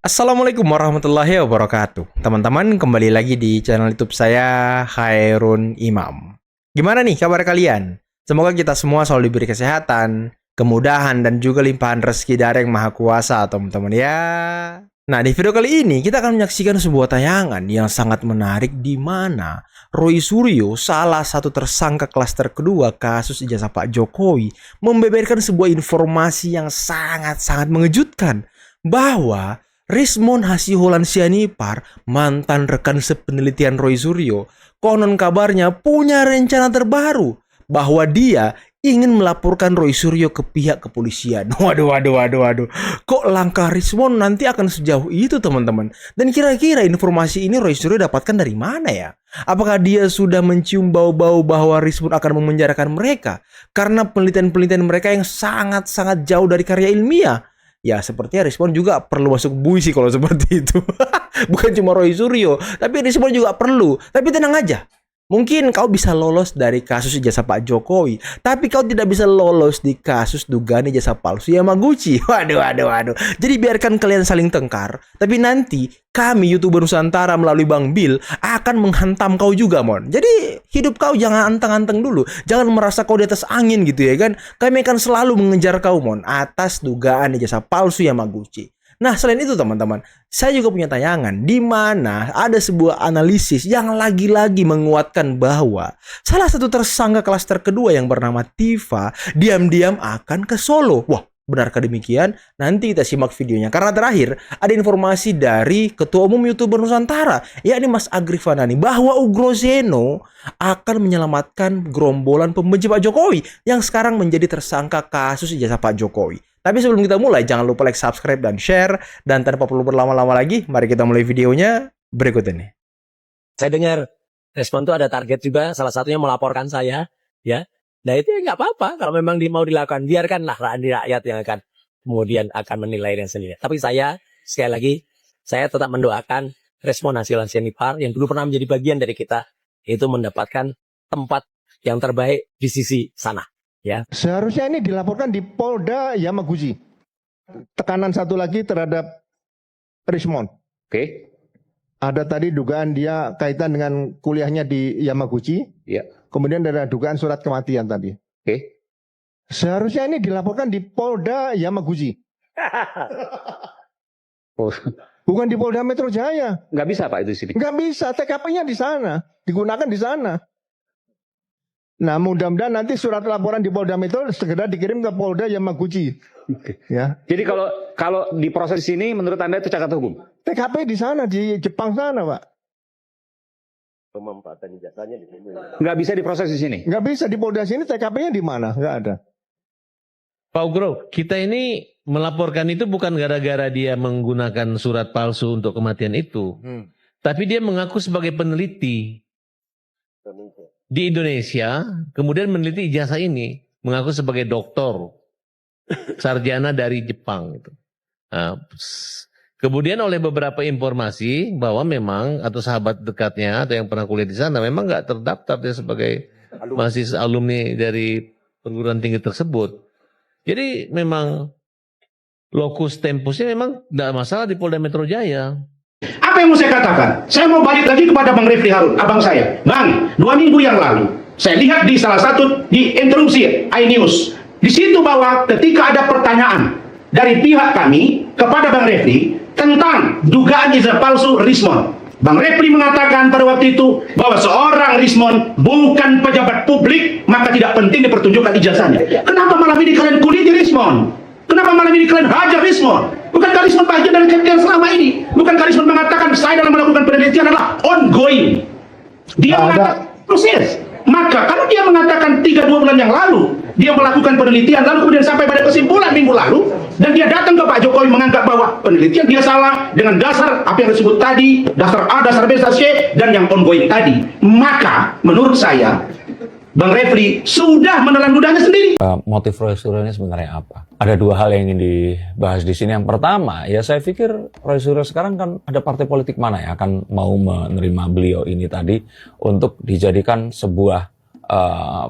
Assalamualaikum warahmatullahi wabarakatuh. Teman-teman, kembali lagi di channel YouTube saya, Khairun Imam. Gimana nih kabar kalian? Semoga kita semua selalu diberi kesehatan, kemudahan, dan juga limpahan rezeki dari Yang Maha Kuasa, teman-teman ya. Nah, di video kali ini kita akan menyaksikan sebuah tayangan yang sangat menarik di mana Roy Suryo, salah satu tersangka klaster kedua kasus ijazah Pak Jokowi, membeberkan sebuah informasi yang sangat-sangat mengejutkan bahwa Rismon Hasiholan Sianipar, mantan rekan sepenelitian Roy Suryo, konon kabarnya punya rencana terbaru bahwa dia ingin melaporkan Roy Suryo ke pihak kepolisian. Waduh. Kok langkah Rismon nanti akan sejauh itu, teman-teman? Dan kira-kira informasi ini Roy Suryo dapatkan dari mana ya? Apakah dia sudah mencium bau-bau bahwa Rismon akan memenjarakan mereka karena penelitian-penelitian mereka yang sangat-sangat jauh dari karya ilmiah? Ya, sepertinya Rismon juga perlu masuk bui sih kalau seperti itu. Bukan cuma Roy Suryo, tapi Rismon juga perlu. Tapi tenang aja. Mungkin kau bisa lolos dari kasus ijazah Pak Jokowi, tapi kau tidak bisa lolos di kasus dugaan ijazah palsu Yamaguchi. Waduh. Jadi biarkan kalian saling tengkar, tapi nanti kami YouTuber Nusantara melalui Bang Bill akan menghantam kau juga, Mon. Jadi hidup kau jangan anteng-anteng dulu. Jangan merasa kau di atas angin gitu ya kan. Kami akan selalu mengejar kau, Mon, atas dugaan ijazah palsu Yamaguchi. Nah, selain itu teman-teman, saya juga punya tayangan di mana ada sebuah analisis yang lagi-lagi menguatkan bahwa salah satu tersangka klaster kedua yang bernama Tifa diam-diam akan ke Solo. Wah, benarkah demikian? Nanti kita simak videonya. Karena terakhir ada informasi dari Ketua Umum YouTuber Nusantara, yakni Mas Agri Fanani, bahwa Ugroseno akan menyelamatkan gerombolan pembenci Pak Jokowi yang sekarang menjadi tersangka kasus ijazah Pak Jokowi. Tapi sebelum kita mulai, jangan lupa like, subscribe, dan share. Dan tanpa perlu berlama-lama lagi, mari kita mulai videonya berikut ini. Saya dengar respon itu ada target juga, salah satunya melaporkan saya, ya. Nah itu ya nggak apa-apa, kalau memang mau dilakukan, biarkanlah rakyat yang akan kemudian akan menilai dengan sendiri. Tapi saya, sekali lagi, saya tetap mendoakan Rismon Hasiholan Sianipar yang dulu pernah menjadi bagian dari kita, itu mendapatkan tempat yang terbaik di sisi sana. Ya. Seharusnya ini dilaporkan di Polda Yamaguchi. Tekanan satu lagi terhadap Rismon. Oke. Ada tadi dugaan dia kaitan dengan kuliahnya di Yamaguchi. Ya. Kemudian ada dugaan surat kematian tadi. Oke. Seharusnya ini dilaporkan di Polda Yamaguchi. Oh, Bukan di Polda Metro Jaya. nggak bisa Pak itu di sini. Nggak bisa, TKP-nya di sana. Digunakan di sana. Nah, mudah-mudahan nanti surat laporan di Polda Metro segera dikirim ke Polda Yamaguchi. Oke. Ya. Jadi kalau di proses ini menurut Anda itu cacat hukum? TKP di sana, di Jepang sana, Pak. Pemanfaatan jasanya di sini. Nggak bisa diproses di sini? Nggak bisa di Polda sini, TKP-nya di mana? Nggak ada. Pak Ugro, kita ini melaporkan itu bukan gara-gara dia menggunakan surat palsu untuk kematian itu. Tapi dia mengaku sebagai peneliti di Indonesia, kemudian meneliti ijazah ini, mengaku sebagai doktor, sarjana dari Jepang. Nah, kemudian oleh beberapa informasi bahwa memang, atau sahabat dekatnya, atau yang pernah kuliah di sana, memang nggak terdaftar dia sebagai mahasiswa alumni dari perguruan tinggi tersebut. Jadi memang lokus tempusnya memang tidak masalah di Polda Metro Jaya. Apa yang mau saya katakan? Saya mau balik lagi kepada Bang Refli Harun, abang saya. Bang, 2 minggu yang lalu, saya lihat di salah satu di interupsi iNews. Di situ bahwa ketika ada pertanyaan dari pihak kami kepada Bang Refli tentang dugaan ijazah palsu Rismon. Bang Refli mengatakan pada waktu itu bahwa seorang Rismon bukan pejabat publik, maka tidak penting dipertunjukkan ijazahnya. Kenapa malam ini kalian kuliti Rismon? Kenapa malam ini kalian hajar Rismon? Bukankah Rismon bagian dari kalian selama ini? Bukankah Rismon mengatakan saya dalam melakukan penelitian adalah ongoing? Dia mengatakan proses. Maka kalau dia mengatakan 3-2 bulan yang lalu dia melakukan penelitian, lalu kemudian sampai pada kesimpulan minggu lalu, dan dia datang ke Pak Jokowi menganggap bahwa penelitian dia salah dengan dasar apa yang disebut tadi, dasar A, dasar B, dasar C, dan yang ongoing tadi, maka menurut saya Bang Refli sudah menelan ludahnya sendiri. Motif Roy Suryo ini sebenarnya apa? Ada 2 hal yang ingin dibahas di sini. Yang pertama, ya saya pikir Roy Suryo sekarang kan ada partai politik mana yang akan mau menerima beliau ini tadi untuk dijadikan sebuah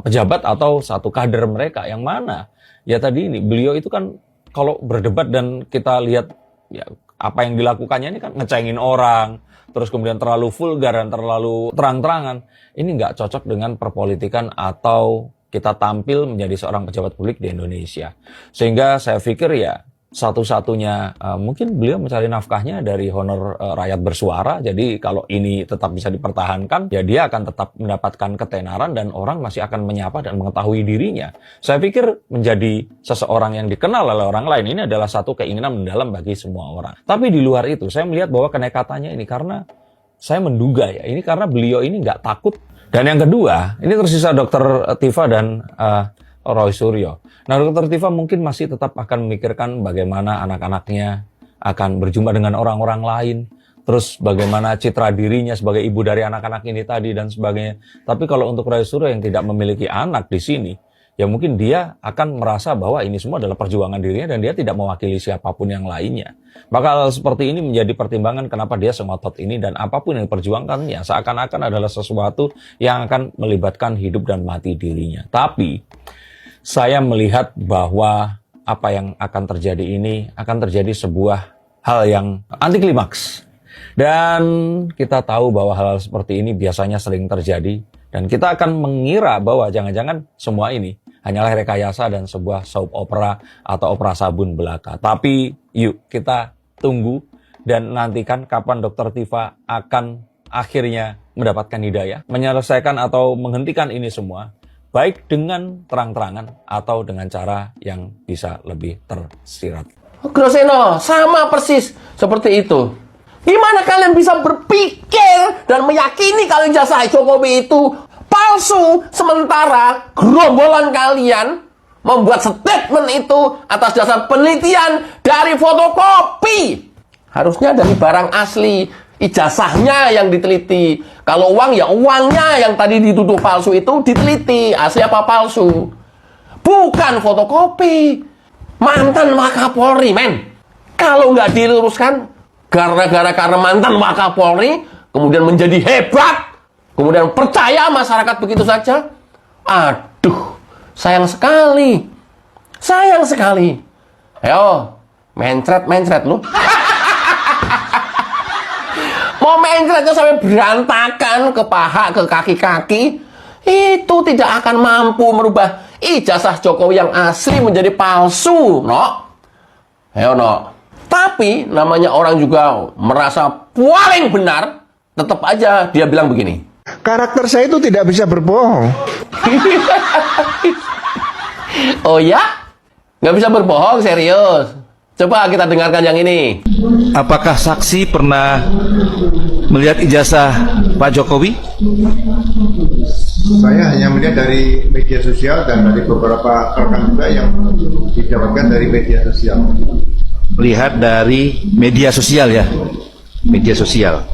pejabat atau satu kader mereka. Yang mana? Ya tadi ini, beliau itu kan kalau berdebat dan kita lihat ya Apa yang dilakukannya ini kan ngecengin orang, terus kemudian terlalu vulgar dan terlalu terang-terangan. Ini nggak cocok dengan perpolitikan atau kita tampil menjadi seorang pejabat publik di Indonesia. Sehingga saya pikir ya satu-satunya mungkin beliau mencari nafkahnya dari honor rakyat bersuara. Jadi kalau ini tetap bisa dipertahankan, ya dia akan tetap mendapatkan ketenaran dan orang masih akan menyapa dan mengetahui dirinya. Saya pikir menjadi seseorang yang dikenal oleh orang lain ini adalah satu keinginan mendalam bagi semua orang. Tapi di luar itu saya melihat bahwa kenekatannya ini karena saya menduga ya, ini karena beliau ini nggak takut. Dan yang kedua, ini tersisa Dr. Tifa dan Roy Suryo. Nah, Dr. Tifa mungkin masih tetap akan memikirkan bagaimana anak-anaknya akan berjumpa dengan orang-orang lain, terus bagaimana citra dirinya sebagai ibu dari anak-anak ini tadi dan sebagainya. Tapi kalau untuk Roy Suryo yang tidak memiliki anak di sini, ya mungkin dia akan merasa bahwa ini semua adalah perjuangan dirinya dan dia tidak mewakili siapapun yang lainnya. Bakal seperti ini menjadi pertimbangan kenapa dia sengotot ini, dan apapun yang diperjuangkannya seakan-akan adalah sesuatu yang akan melibatkan hidup dan mati dirinya. Tapi saya melihat bahwa apa yang akan terjadi ini akan terjadi sebuah hal yang anti klimaks. Dan kita tahu bahwa hal-hal seperti ini biasanya sering terjadi. Dan kita akan mengira bahwa jangan-jangan semua ini hanyalah rekayasa dan sebuah soap opera atau opera sabun belaka. Tapi yuk kita tunggu dan nantikan kapan Dr. Tifa akan akhirnya mendapatkan hidayah, menyelesaikan atau menghentikan ini semua. Baik dengan terang-terangan atau dengan cara yang bisa lebih tersirat. Groseno, sama persis seperti itu. Gimana kalian bisa berpikir dan meyakini kalau ijazah Jokowi itu palsu, sementara gerombolan kalian membuat statement itu atas dasar penelitian dari fotokopi. Harusnya dari barang asli, ijazahnya yang diteliti. Kalau uang ya uangnya yang tadi dituduh palsu itu diteliti, asli apa palsu. Bukan fotokopi. Mantan Wakapolri, men. Kalau nggak diluruskan, karena mantan Wakapolri, kemudian menjadi hebat, kemudian percaya masyarakat begitu saja. Aduh, sayang sekali. Sayang sekali. Ayo, mencret lu. Mau mencretnya sampai berantakan ke paha, ke kaki-kaki, itu tidak akan mampu merubah ijazah Jokowi yang asli menjadi palsu, no. Ayo, no. Tapi namanya orang juga merasa paling benar, tetap aja dia bilang begini. Karakter saya itu tidak bisa berbohong. Oh ya? Nggak bisa berbohong, serius. Coba kita dengarkan yang ini. Apakah saksi pernah melihat ijazah Pak Jokowi? Saya hanya melihat dari media sosial dan dari beberapa rekan juga yang didapatkan dari media sosial. Melihat dari media sosial ya? Media sosial.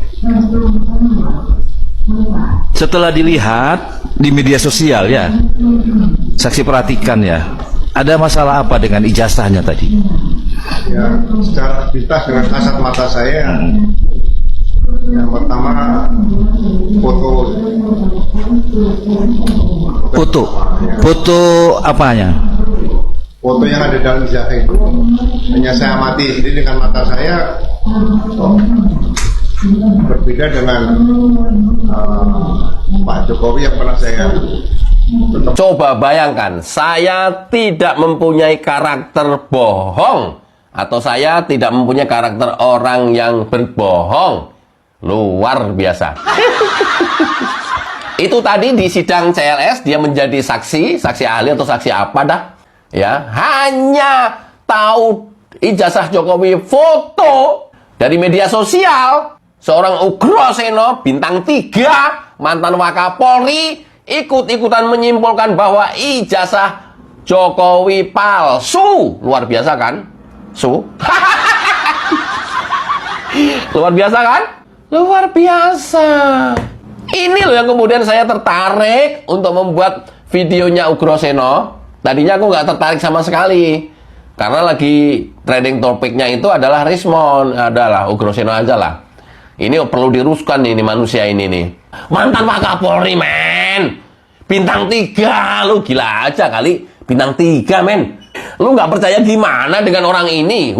Setelah dilihat di media sosial ya, saksi perhatikan ya, ada masalah apa dengan ijazahnya tadi? Ya, secara pintas dengan kasat mata saya, yang pertama foto apanya? Foto yang ada dalam ijazah itu hanya saya amati sendiri dengan mata saya, berbeda dengan Pak Jokowi yang pernah saya bertemu. Coba bayangkan, saya tidak mempunyai karakter bohong, atau saya tidak mempunyai karakter orang yang berbohong. Luar biasa. Itu tadi di sidang CLS dia menjadi saksi ahli atau saksi apa dah? Ya, hanya tahu ijazah Jokowi foto dari media sosial. Seorang Ugroseno bintang 3, mantan Wakapolri, ikut-ikutan menyimpulkan bahwa ijazah Jokowi palsu. Luar biasa kan? Luar biasa kan? Luar biasa. Ini loh yang kemudian saya tertarik untuk membuat videonya Ugroseno. Tadinya aku nggak tertarik sama sekali, karena lagi trending topiknya itu adalah Rismon, adalah Ugroseno aja lah. Ini perlu diruskan ini manusia ini nih. Mantan Wakapolri, men. Bintang 3, lu gila aja kali. Bintang 3, men. Lu nggak percaya gimana dengan orang ini?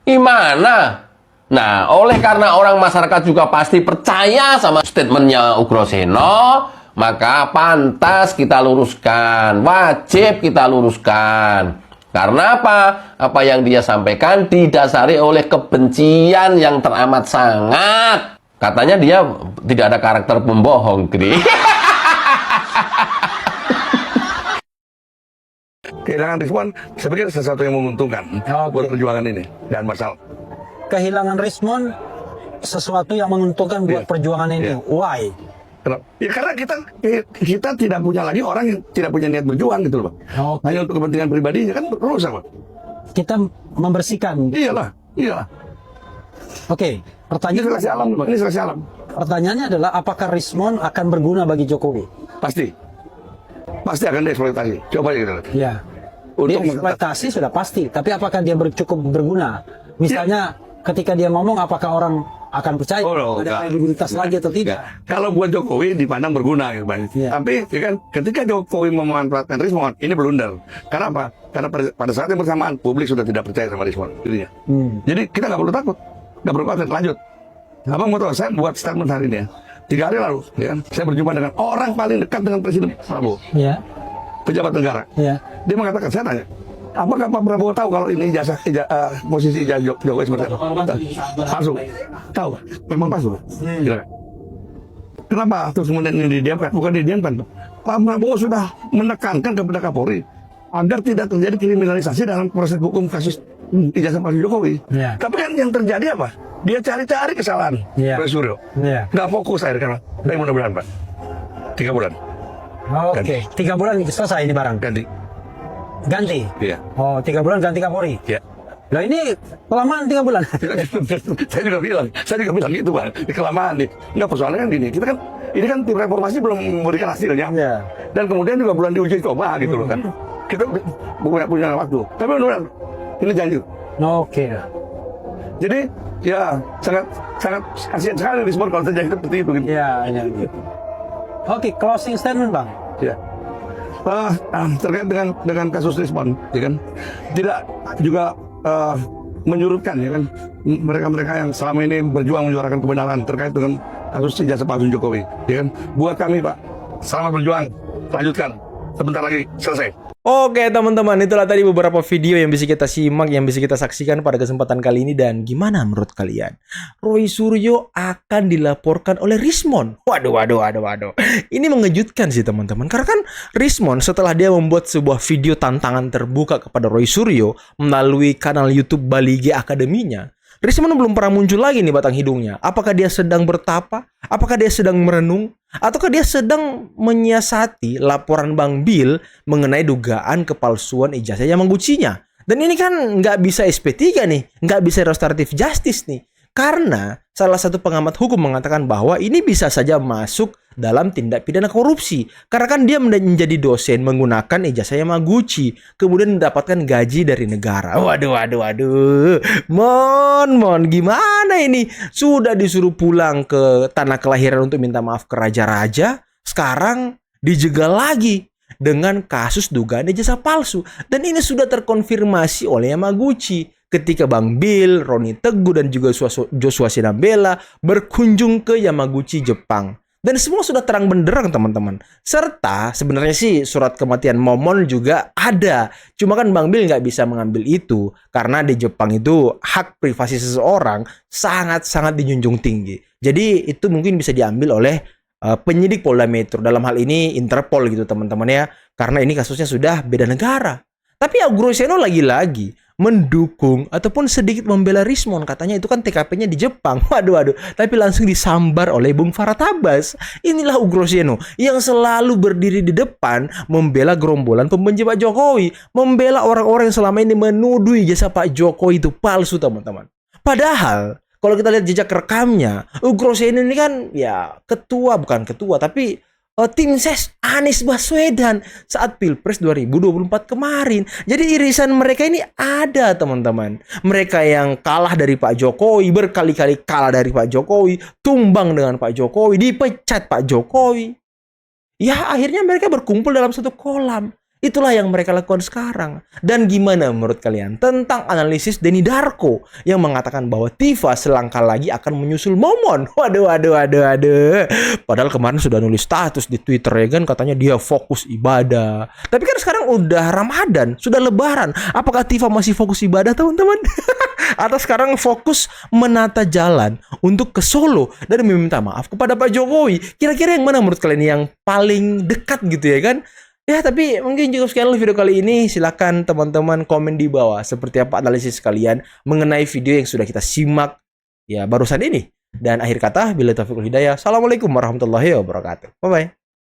Gimana? Nah, oleh karena orang masyarakat juga pasti percaya sama statementnya Ugroseno, maka pantas kita luruskan, wajib kita luruskan. Karena apa? Apa yang dia sampaikan didasari oleh kebencian yang teramat sangat. Katanya dia tidak ada karakter pembohong, Gri. Kehilangan Rismon, saya pikir sesuatu yang menguntungkan buat perjuangan ini dan masalah. Kehilangan Rismon sesuatu yang menguntungkan buat perjuangan ini. Why? Ya karena kita tidak punya lagi orang yang tidak punya niat berjuang gitu loh, Pak. Hanya untuk kepentingan pribadinya kan rusak, Pak. Kita membersihkan. Iyalah. Oke, pertanyaan ini seleksi alam. Pertanyaannya adalah apakah Rismon akan berguna bagi Jokowi? Pasti akan dieksploitasi. Coba kita lihat. Ya. Dieksploitasi sudah pasti, tapi apakah dia cukup berguna? Misalnya ketika dia ngomong, apakah orang akan percaya ada kredibilitas lagi atau tidak? Kalau buat Jokowi dipandang berguna, gitu, Bang. Tapi ya kan, ketika Jokowi memanfaatkan Rismon, ini blunder. Karena apa? Karena pada saat yang bersamaan publik sudah tidak percaya sama Rismon. Jadi kita nggak perlu takut, nggak perlu khawatir. Lanjut. Abang mau tahu, saya buat statement hari ini ya. 3 hari lalu, ya kan, saya berjumpa dengan orang paling dekat dengan Presiden Prabowo. Pejabat negara. Dia mengatakan, saya tanya, apakah Pak Prabowo tahu kalau ini posisi ijazah Jokowi seperti apa? Palsu. Tahu, memang palsu. Kenapa terus kemudian ini didiamkan? Bukan didiamkan, Pak Prabowo sudah menekankan kepada Kapolri agar tidak terjadi kriminalisasi dalam proses hukum kasus ijazah palsu Jokowi. Tapi kan yang terjadi apa? Dia cari-cari kesalahan Pak Suryo. Nggak fokus akhirnya. Tapi mudah-mudahan, Pak. 3 bulan. Oke, 3 bulan selesai ini barang. Ganti? Iya. Oh, 3 bulan ganti Kapolri? Iya. Nah ini kelamaan 3 bulan. Saya juga bilang gitu, Bang. Kelamaan nih. Nggak, persoalannya kan gini. Ini kan tim reformasi belum memberikan hasilnya. Dan kemudian juga belum diuji coba gitu loh kan. Kita punya waktu. Tapi mudah-mudahan ini janji. Oke. Jadi ya sangat kasihan sekali Rismon kalau terjadi seperti itu. Gitu. Oke, closing statement, Bang. Terkait dengan kasus Rismon, ya kan, tidak juga menyurutkan, ya kan, mereka yang selama ini berjuang menyuarakan kebenaran terkait dengan kasus ijazah palsu Jokowi, ya kan. Buat kami, Pak, selamat berjuang, lanjutkan, sebentar lagi selesai. Oke teman-teman, itulah tadi beberapa video yang bisa kita simak, yang bisa kita saksikan pada kesempatan kali ini. Dan gimana menurut kalian? Roy Suryo akan dilaporkan oleh Rismon. Waduh. Ini mengejutkan sih teman-teman. Karena kan Rismon setelah dia membuat sebuah video tantangan terbuka kepada Roy Suryo melalui kanal YouTube Bali G Akademinya, Rismon belum pernah muncul lagi nih batang hidungnya. Apakah dia sedang bertapa? Apakah dia sedang merenung? Ataukah dia sedang menyiasati laporan Bang Bill mengenai dugaan kepalsuan ijazah Yamaguchi-nya? Dan ini kan nggak bisa SP3 nih, nggak bisa restoratif justice nih. Karena salah satu pengamat hukum mengatakan bahwa ini bisa saja masuk dalam tindak pidana korupsi. Karena kan dia menjadi dosen menggunakan ijazah Yamaguchi, kemudian mendapatkan gaji dari negara. Waduh. Mon, gimana ini? Sudah disuruh pulang ke tanah kelahiran untuk minta maaf ke raja-raja, sekarang dijegal lagi dengan kasus dugaan ijazah palsu. Dan ini sudah terkonfirmasi oleh Yamaguchi ketika Bang Bill, Roni Teguh, dan juga Joshua Sinambela berkunjung ke Yamaguchi, Jepang. Dan semua sudah terang benderang teman-teman. Serta sebenarnya sih surat kematian Momon juga ada. Cuma kan Bang Bill nggak bisa mengambil itu. Karena di Jepang itu hak privasi seseorang sangat-sangat dijunjung tinggi. Jadi itu mungkin bisa diambil oleh penyidik Polda Metro. Dalam hal ini Interpol gitu teman-teman ya. Karena ini kasusnya sudah beda negara. Tapi Ugroseno lagi-lagi mendukung ataupun sedikit membela Rismon. Katanya itu kan TKP-nya di Jepang. Waduh. Tapi langsung disambar oleh Bung Farah Tabas. Inilah Ugroseno yang selalu berdiri di depan membela gerombolan pembenci Pak Jokowi. Membela orang-orang yang selama ini menuduh ijazah Pak Jokowi itu palsu teman-teman. Padahal kalau kita lihat jejak rekamnya, Ugroseno ini kan ya bukan ketua tapi tim ses Anies Baswedan saat Pilpres 2024 kemarin. Jadi irisan mereka ini ada teman-teman. Mereka yang kalah dari Pak Jokowi, berkali-kali kalah dari Pak Jokowi, tumbang dengan Pak Jokowi, dipecat Pak Jokowi. Ya akhirnya mereka berkumpul dalam satu kolam. Itulah yang mereka lakukan sekarang. Dan gimana menurut kalian tentang analisis Denny Darko yang mengatakan bahwa Tifa selangkah lagi akan menyusul Momon? Waduh. Padahal kemarin sudah nulis status di Twitter ya kan, katanya dia fokus ibadah. Tapi kan sekarang udah Ramadan, sudah Lebaran. Apakah Tifa masih fokus ibadah, teman-teman? Atau sekarang fokus menata jalan untuk ke Solo dan meminta maaf kepada Pak Jokowi? Kira-kira yang mana menurut kalian yang paling dekat gitu ya kan? Ya, tapi mungkin cukup sekian dulu video kali ini. Silakan teman-teman komen di bawah seperti apa analisis kalian mengenai video yang sudah kita simak ya barusan ini. Dan akhir kata, billahi taufiq wal hidayah. Assalamualaikum warahmatullahi wabarakatuh. Bye-bye.